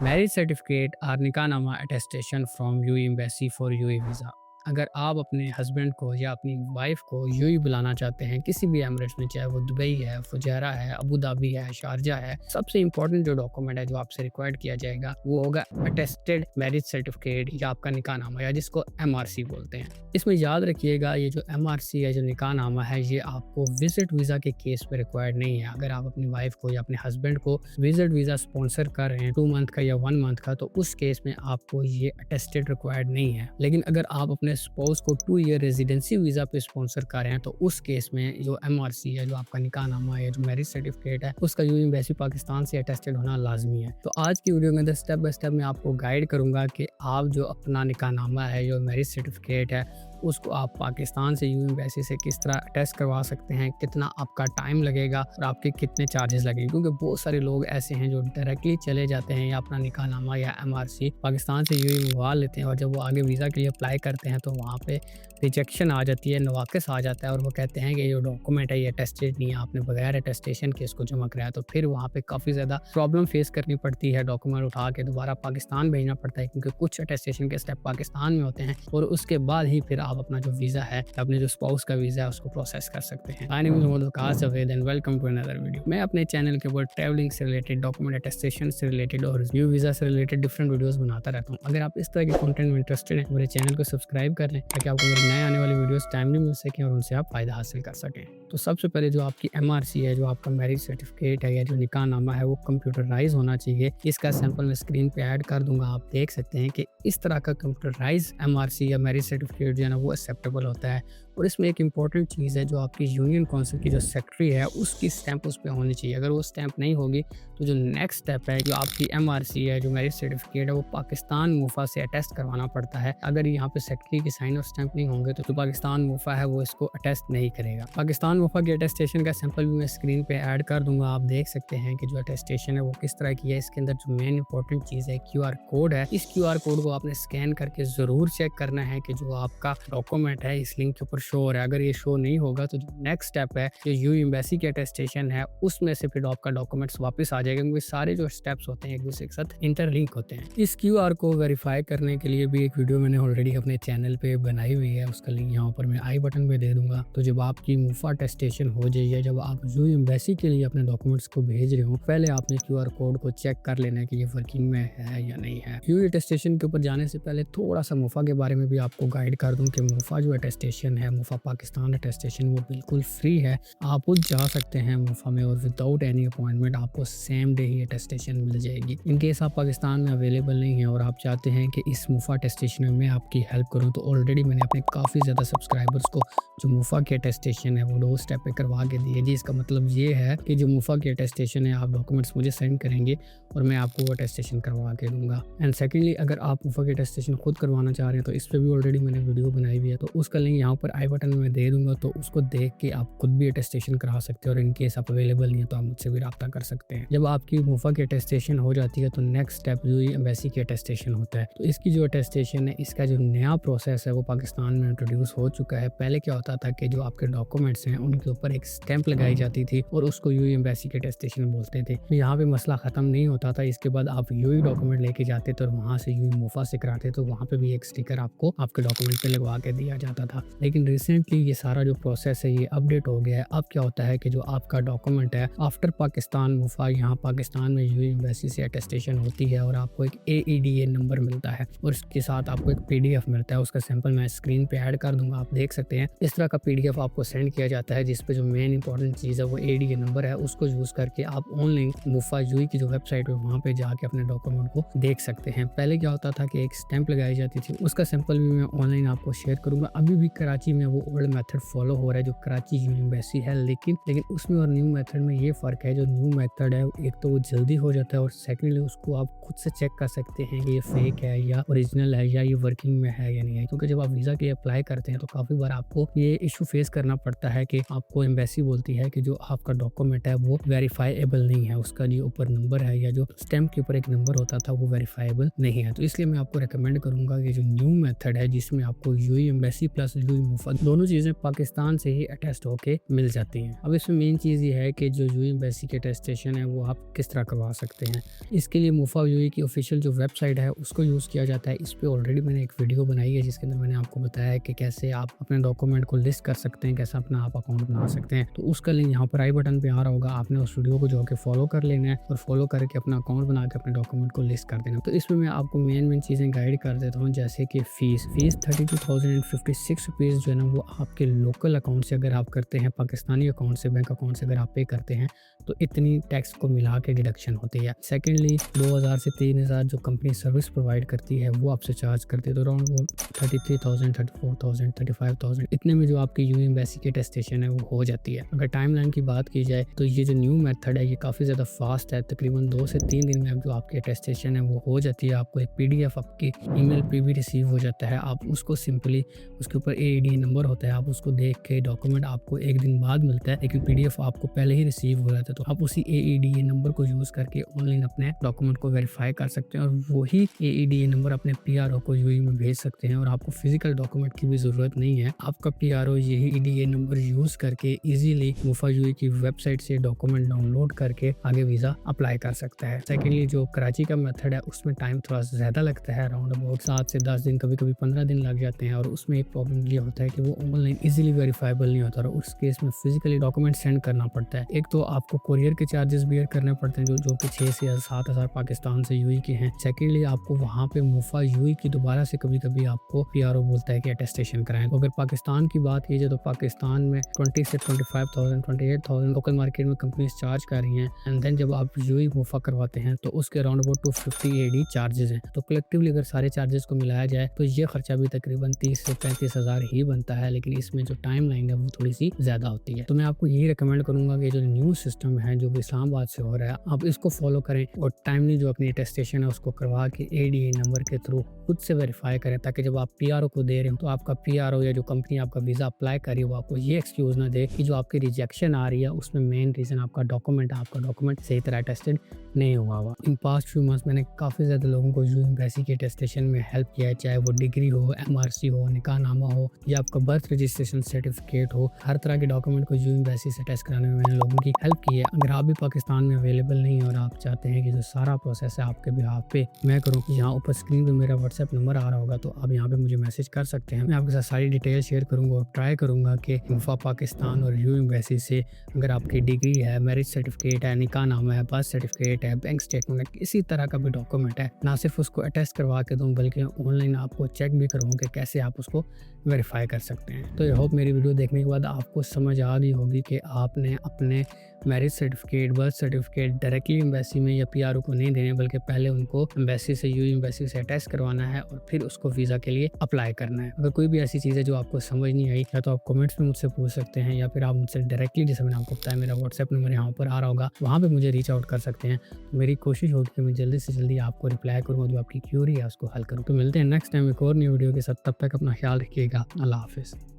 Marriage certificate और निकाहनामा attestation from UAE embassy for UAE visa. अगर आप अपने हस्बैंड को या अपनी वाइफ को यूएई बुलाना चाहते हैं किसी भी एमिरेट्स में, चाहे वो दुबई है, फुजैरा है, अबू धाबी है, शारजा है, सबसे इंपॉर्टेंट जो डॉक्यूमेंट है जो आपसे रिक्वायर्ड किया जाएगा वो होगा अटेस्टेड मैरिज सर्टिफिकेट या आपका निकाहनामा, या जिसको एमआरसी बोलते हैं। इसमें याद रखिएगा, ये जो एमआरसी है, जो निकाहनामा है, ये आपको विजिट वीज़ा के केस में रिक्वायर्ड नहीं है। अगर आप अपनी वाइफ को या अपने हस्बैंड को विजिट वीज़ा स्पॉन्सर कर रहे हैं 2 मंथ का या 1 मंथ का, तो उस केस में आपको ये अटेस्टेड रिक्वायर्ड नहीं है। लेकिन अगर आप अपने स्पाउस को 2 ईयर रेजिडेंसी वीज़ा पे स्पॉन्सर कर रहे हैं तो उस केस में जो एमआरसी है, जो आपका निकाहनामा है, जो मैरिज सर्टिफिकेट है, उसका यूएई एम्बेसी पाकिस्तान से अटेस्टेड होना लाजमी है। तो आज की वीडियो के अंदर स्टेप बाय स्टेप मैं आपको गाइड करूंगा कि आप जो अपना निकाहनामा है, जो मैरिज सर्टिफिकेट है, उसको आप पाकिस्तान से यूएई एम्बेसी से किस तरह अटेस्ट करवा सकते हैं, कितना आपका टाइम लगेगा और आपके कितने चार्जेस लगेंगे। क्योंकि बहुत सारे लोग ऐसे हैं जो डायरेक्टली चले जाते हैं या अपना निकाहनामा या एमआरसी पाकिस्तान से यूएई मंगवा लेते हैं, और जब वो आगे वीज़ा के लिए अप्लाई करते हैं तो वहाँ पे रिजेक्शन आ जाती है, नवाकिस आ जाता है, और वो कहते हैं कि ये जो डॉक्यूमेंट है ये अटेस्टेड नहीं है, आपने बगैर अटेस्टेशन के इसको जमा कराया। तो फिर वहाँ पे काफ़ी ज़्यादा प्रॉब्लम फेस करनी पड़ती है, डॉक्यूमेंट उठा के दोबारा पाकिस्तान भेजना पड़ता है, क्योंकि कुछ अटेस्टेशन के स्टेप पाकिस्तान में होते हैं, और उसके बाद ही फिर आप अपना जो वीज़ा है, अपने जो स्पाउस का वीज़ा है, उसको प्रोसेस कर सकते हैं। My name is Mohammed Waqas Javed and welcome to another video. मैं अपने चैनल के ऊपर ट्रैवलिंग से रिलेटेड, डॉक्यूमेंट अटेस्टेशन से रिलेटेड और न्यू वीज़ा से रिलेटेड डिफरेंट वीडियोस बनाता रहता हूँ। अगर आप इस तरह के कंटेंट में इंटरेस्टेड हैं, मेरे चैनल को सब्सक्राइब कर लें ताकि आपको मेरे नए आने वाली वीडियोस टाइमली मिल सकें और उनसे आप फ़ायदा हासिल कर सकें। तो सबसे पहले जो आपकी एमआरसी है, जो आपका मैरिज सर्टिफिकेट है या जो निकाहनामा है, वो कंप्यूटराइज होना चाहिए। इसका सैंपल मैं स्क्रीन पे ऐड कर दूंगा, आप देख सकते हैं कि इस तरह का कंप्यूटराइज एमआरसी या मैरिज सर्टिफिकेट जो है ना, वो एक्सेप्टेबल होता है। और इसमें एक इंपॉर्टेंट चीज़ है, जो आपकी यूनियन काउंसिल की जो सेक्रेटरी है उसकी स्टैंप उस पर होनी चाहिए। अगर वो स्टैंप नहीं होगी तो जो नेक्स्ट स्टेप है, जो आपकी एमआरसी है, जो मैरिज सर्टिफिकेट है, वो पाकिस्तान मुफा से अटेस्ट करवाना पड़ता है। अगर यहाँ पे सेक्रेटरी की साइन और स्टैंप नहीं होंगे तो जो पाकिस्तान मुफा है वो इसको अटेस्ट नहीं करेगा। पाकिस्तान मुफा की अटेस्टेशन का सैंपल भी मैं स्क्रीन पे ऐड कर दूंगा, आप देख सकते हैं कि जो अटेस्टेशन है वो किस तरह की है। इसके अंदर जो मेन इंपॉर्टेंट चीज़ है क्यूआर कोड है। इस क्यूआर कोड को आपने स्कैन करके ज़रूर चेक करना है कि जो आपका डॉक्यूमेंट है इस लिंक के ऊपर शो हो रहा है। अगर ये शो नहीं होगा तो जो नेक्स्ट स्टेप है, जो यूएई एम्बेसी की अटेस्टेशन है, उसमें से फिर आपका डॉक्यूमेंट्स वापस आ जाएगा, क्योंकि सारे जो स्टेप्स होते हैं एक दूसरे के साथ इंटरलिंक होते हैं। इस क्यूआर को वेरीफाई करने के लिए भी एक वीडियो मैंने ऑलरेडी अपने चैनल पे बनाई हुई है, उसका लिंक यहाँ पर मैं आई बटन पे दे दूंगा। तो जब आपकी मुफा अटेस्टेशन हो जाए, जब आप यूएई एम्बेसी के लिए अपने डॉक्यूमेंट्स को भेज रहे हो, पहले आपने क्यूआर कोड को चेक कर लेना है कि ये वर्किंग में है या नहीं है। यूएई अटेस्टेशन के ऊपर जाने से पहले थोड़ा सा मुफा के बारे में भी आपको गाइड कर दूं कि मुफा जो अटेस्टेशन है, मुफा पाकिस्तान अटेस्टेशन, वो बिल्कुल फ्री है। आप खुद जा सकते हैं मुफा में और विदाउट एनी अपॉइंटमेंट आपको सेम डे ही अटेस्टेशन मिल जाएगी। इन केस आप पाकिस्तान में अवेलेबल नहीं है और आप चाहते हैं कि इस मुफा अटेस्टेशन में मैं आपकी हेल्प करूं, तो ऑलरेडी मैंने अपने काफ़ी ज़्यादा सब्सक्राइबर्स को जो मुफा की अटेस्टेशन है वो 2 स्टेप पे करवा के दिए जी। इसका मतलब ये है कि जो मुफा की अटेस्टेशन है, आप डॉक्यूमेंट्स मुझे सेंड करेंगे और मैं आपको वो अटेस्टेशन करवा के दूंगा। एंड सेकेंडली, अगर आप मुफा की अटेस्टेशन खुद करवाना चाह रहे हैं तो इस पर भी ऑलरेडी मैंने वीडियो बनाई हुई है, तो उसका लिंक यहाँ पर आई बटन में दे दूंगा। तो उसको देख के आप खुद भी अटेस्टेशन करा सकते हैं, और इन केस आप अवेलेबल नहीं है तो आप मुझसे भी रब्ता कर सकते हैं। जब आपकी मुफा की अटेस्टेशन हो जाती है तो नेक्स्ट स्टेप यूएई एम्बेसी की अटेस्टेशन होता है। तो इसकी जो अटेस्टेशन है, इसका जो नया प्रोसेस है वो पाकिस्तान में इंट्रोड्यूस हो चुका है। पहले क्या होता था कि जो आपके डॉक्यूमेंट्स हैं उनके ऊपर एक स्टैंप लगाई जाती थी और उसको यूएई एम्बेसी की अटेस्टेशन बोलते थे। यहाँ पे मसला खत्म नहीं होता था। इसके बाद आप यूएई डॉक्यूमेंट लेके जाते थे और वहाँ से यूएई मुफा से कराते, तो वहाँ पे भी एक स्टिकर आपको आपके डॉक्यूमेंट पे लगवा के दिया जाता था। लेकिन रिसेंटली ये सारा जो प्रोसेस है ये अपडेट हो गया है। अब क्या होता है कि जो आपका डॉक्यूमेंट है आफ्टर पाकिस्तान मुफा, यहाँ पाकिस्तान में यूएई एम्बेसी से अटेस्टेशन होती है और आपको एक एईडीए नंबर मिलता है और उसके साथ आपको एक पीडीएफ मिलता है। उसका सैंपल मैं स्क्रीन पे ऐड कर दूंगा, आप देख सकते हैं। इस तरह का पीडीएफ आपको सेंड किया जाता है, जिसपे जो मेन इंपॉर्टेंट चीज़ है वो एईडीए नंबर है। उसको यूज़ करके आप ऑनलाइन मुफा यूएई की जो वेबसाइट है वहाँ पे जाके अपने डॉक्यूमेंट को देख सकते हैं। पहले क्या होता था कि एक स्टैंप लगाई जाती थी, उसका सैंपल भी मैं ऑनलाइन आपको शेयर करूंगा। अभी भी कराची में वो ओल्ड मेथड फॉलो हो रहा है जो कराची यूएई एम्बेसी है, लेकिन उसमें और न्यू मेथड में ये फ़र्क है। जो न्यू मेथड है एक तो वो जल्दी हो जाता है और सेकेंडली उसको आप खुद से चेक कर सकते हैं कि ये फेक है या ओरिजिनल है या ये वर्किंग में है या नहीं है। क्योंकि जब आप वीज़ा के लिए अप्लाई करते हैं तो काफ़ी बार आपको ये इशू फेस करना पड़ता है कि आपको एम्बेसी बोलती है कि जो आपका डॉक्यूमेंट है वो वेरीफाइएबल नहीं है, उसका जो ऊपर नंबर है या जो स्टैंप के ऊपर एक नंबर होता था वो वेरीफाइएबल नहीं है। तो इसलिए मैं आपको रिकमेंड करूंगा कि जो न्यू मेथड है जिसमें आपको यूएई एम्बेसी प्लस यूएई मुफा और दोनों चीज़ें पाकिस्तान से ही अटेस्ट होके मिल जाती हैं। अब इसमें मेन चीज़ ये है कि जो यूएई एम्बेसी के अटेस्टेशन है वो आप किस तरह करवा सकते हैं। इसके लिए मुफा यूएई की ऑफिशियल जो वेबसाइट है उसको यूज़ किया जाता है। इस पे ऑलरेडी मैंने एक वीडियो बनाई है जिसके अंदर मैंने आपको बताया है कि कैसे आप अपने डॉक्यूमेंट को लिस्ट कर सकते हैं, कैसे अपना आप अकाउंट बना सकते हैं। तो उसका लिंक यहाँ पर आई बटन पे आ रहा होगा, आपने उस वीडियो को जो है फॉलो कर लेना है और फॉलो करके अपना अकाउंट बना के अपने डॉक्यूमेंट को लिस्ट कर देना। तो इसमें मैं आपको मेन चीज़ें गाइड कर देता हूँ, जैसे कि फीस 32,056 रुपीज़ जो है ना वो आपके लोकल अकाउंट से अगर आप करते हैं, पाकिस्तानी अकाउंट से, बैंक अकाउंट से अगर आप पे करते हैं तो इतनी टैक्स को मिला के डिडक्शन होती है। सेकेंडली 2,000 से 3,000 जो कंपनी सर्विस प्रोवाइड करती है वो आपसे चार्ज करती है, तो अराउंड वो 33,000, 34,000, 35,000 इतने में जो आपकी यूएई एम्बेसी की अटेस्टेशन है वो हो जाती है। अगर टाइमलाइन की बात की जाए तो ये जो न्यू मेथड है ये काफ़ी ज़्यादा फास्ट है, तकरीबन 2 से 3 दिन में अब जो आपकी अटेस्टेशन है वो हो जाती है। आपको एक PDF आपकी ईमेल पे भी रिसीव हो जाता है, आप उसको सिंपली उसके ऊपर AEDA नंबर होता है, आप उसको देख के डॉक्यूमेंट आपको एक दिन बाद मिलता है, लेकिन PDF आपको पहले ही रिसीव हो जाता है। तो आप उसी AEDA नंबर को यूज़ करके ऑनलाइन अपने डॉक्यूमेंट को वेरीफाई कर सकते हैं और वही AEDA नंबर अपने PRO को यूएई में भेज सकते हैं और आपको फिजिकल डॉक्यूमेंट की भी ज़रूरत नहीं है। आपका PRO यही AEDA नंबर यूज़ करके इजीली मुफा यूएई की वेबसाइट से डॉक्यूमेंट डाउनलोड करके आगे वीज़ा अप्लाई कर सकता है। सेकेंडली जो कराची का मेथड है उसमें टाइम थोड़ा ज़्यादा लगता है, अराउंड अबाउट 7 से 10 दिन, कभी कभी 15 दिन लग जाते हैं। और उसमें एक प्रॉब्लम ये होता है कि वो ऑनलाइन इजीली वेरीफाइबल नहीं होता और उस केस में फिजिकली डॉक्यूमेंट सेंड करना पड़ता है। एक तो आपको कोरियर के चार्जेस बियर करने पड़ते हैं जो कि 6 से 7,000 पाकिस्तान से यूएई के हैं। सेकेंडली आपको वहाँ पे मुफा यूएई की दोबारा से कभी कभी आपको PRO बोलता है कि अटेस्टेशन कराएं। तो अगर पाकिस्तान की बात की जाए तो पाकिस्तान में 20 से 25,000, 28,000 लोकल मार्केट में कंपनीज चार्ज कर रही हैं। एंड देन जब आप यूएई मुफा करवाते हैं तो उसके अराउंड अबाउट 250 AD चार्जेस हैं। तो कलेक्टिवली अगर सारे चार्जेस को मिलाया जाए तो ये खर्चा भी तकरीबन 30 से 35,000 ही बनता है, लेकिन इसमें जो टाइम लाइन है वो थोड़ी सी ज़्यादा होती है। तो मैं आपको यही रिकमेंड करूंगा कि जो न्यू सिस्टम है जो इस्लामाबाद से हो रहा है आप इसको फॉलो करें और टाइमली जो अपनी अटेस्टेशन है उसको करवा के AEDA नंबर के थ्रू खुद से वेरीफाई करें, ताकि जब आप PRO को दे रहे हो तो आपका PRO या जो कंपनी आपका वीज़ा अप्लाई कर रही है वो आपको ये एक्सक्यूज़ ना दे कि जो आपकी रिजेक्शन आ रही है उसमें मेन रीज़न आपका डॉक्यूमेंट सही तरह टेस्टेड नहीं हुआ। इन पास्ट फ्यू मंथ्स मैंने काफ़ी ज़्यादा लोगों को यूएई एम्बेसी के अटेस्टेशन में हेल्प किया है, चाहे वो डिग्री हो, MRC हो, निकाहनामा हो या आपका बर्थ रजिस्ट्रेशन सर्टिफिकेट हो। हर तरह के डॉक्यूमेंट को यूएई एम्बेसी से टेस्ट कराने में मैंने लोगों की हेल्प की है। अगर आप भी पाकिस्तान में अवेलेबल नहीं और आप चाहते हैं कि जो सारा प्रोसेस है आपके बिहाफ पे मैं करूँ, यहाँ ऊपर स्क्रीन पे मेरा WhatsApp नंबर आ रहा होगा तो आप यहाँ पे मुझे मैसेज कर सकते हैं। मैं आपके साथ सारी डिटेल शेयर करूँगा और ट्राई करूँगा कि मुफा पाकिस्तान और यूएई एम्बेसी से अगर आपकी डिग्री है, मैरिज सर्टिफिकेट है, निकाहनामा है, बर्थ सर्टिफिकेट है, बैंक स्टेटमेंट है, किसी तरह का भी डॉक्यूमेंट है, ना सिर्फ उसको अटेस्ट करवा के दूँ बल्कि ऑनलाइन आपको चेक भी करवाऊँ कि कैसे आप उसको वेरीफाई कर सकते हैं। तो आई होप मेरी वीडियो देखने के बाद आपको समझ आ गई होगी कि आपने अपने marriage certificate, birth certificate directly embassy में या PRO को नहीं देने, बल्कि पहले उनको एम्बेसी से यूएई एम्बेसी से अटेस्ट करवाना है और फिर उसको वीज़ा के लिए अप्लाई करना है। अगर कोई भी ऐसी चीज़ है जो आपको समझ नहीं आई या तो आप कमेंट्स में मुझसे पूछ सकते हैं या फिर आप मुझसे डायरेक्टली, जैसे मैंने आपको बताया मेरा WhatsApp नंबर यहाँ पर आ रहा होगा, वहाँ पर मुझे रीच आउट कर सकते हैं। तो मेरी कोशिश होगी कि मैं जल्दी से जल्दी आपको रिप्लाई करूँगा, जो आपकी क्यूरी है उसको हल करूँ। तो मिलते हैं नेक्स्ट टाइम एक और न्यू वीडियो के साथ, तब तक अपना ख्याल रखिएगा। अल्लाह हाफिज़।